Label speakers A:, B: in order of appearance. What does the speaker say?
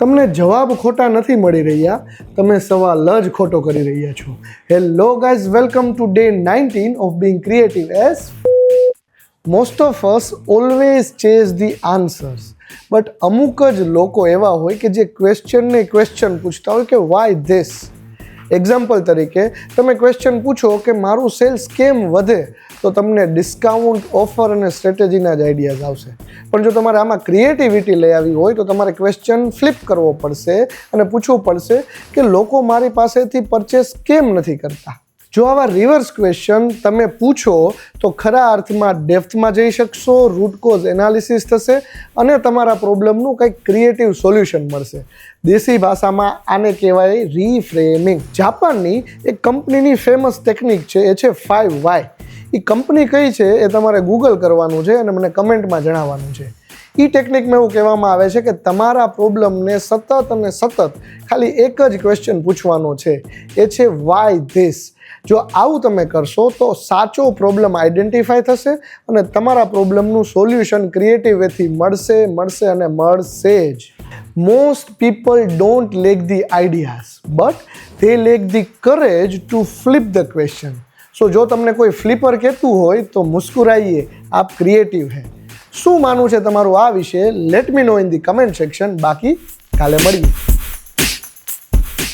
A: તમને જવાબ ખોટા નથી મળી રહ્યા, તમે સવાલ જ ખોટો કરી રહ્યા છો. Hello guys, welcome to day 19 of being creative. As most of us always chase the answers, but અમુક જ લોકો એવા હોય કે જે ક્વેશ્ચન પૂછતા હોય કે વાય ધીસ. એક્ઝામ્પલ તરીકે તમે ક્વેશ્ચન પૂછો કે મારું સેલ્સ કેમ વધે, તો તમને ડિસ્કાઉન્ટ, ઓફર અને સ્ટ્રેટેજીના જ આઈડિયાઝ આવશે. પણ જો તમારે આમાં ક્રિએટિવિટી લઈ આવી હોય તો તમારે ક્વેશ્ચન ફ્લિપ કરવો પડશે અને પૂછવું પડશે કે લોકો મારી પાસેથી પરચેસ કેમ નથી કરતા. જો આવા રિવર્સ ક્વેશ્ચન તમે પૂછો તો ખરા અર્થમાં ડેપ્થમાં જઈ શકશો, રૂટ કોઝ એનાલિસિસ થશે અને તમારા પ્રોબ્લેમનું કંઈક ક્રિએટિવ સોલ્યુશન મળશે. દેશી ભાષામાં આને કહેવાય રીફ્રેમિંગ. જાપાનની એક કંપનીની ફેમસ ટેકનિક છે, એ છે 5 વાય. એ કંપની કઈ છે એ તમારે ગૂગલ કરવાનું છે અને મને કમેન્ટમાં જણાવવાનું છે. એ ટેકનિકમાં એવું કહેવામાં આવે છે કે તમારા પ્રોબ્લેમને સતત અને સતત ખાલી એક જ ક્વેશ્ચન પૂછવાનો છે, એ છે વાય ધીસ. જો આવું તમે કરશો તો સાચો પ્રોબ્લેમ આઈડેન્ટિફાય થશે અને તમારા પ્રોબ્લેમનું સોલ્યુશન ક્રિએટિવ વેથી મળશે અને મળશે જ. Most people don't lack the ideas, but they lack the courage to flip the question. So જો તમને કોઈ ફ્લિપર કહેતું હોય તો મુસ્કુરાઈએ, આપ ક્રિએટિવ હે. શું માનવું છે તમારું આ વિશે? Let me no in the comment section. બાકી કાલે મળીએ.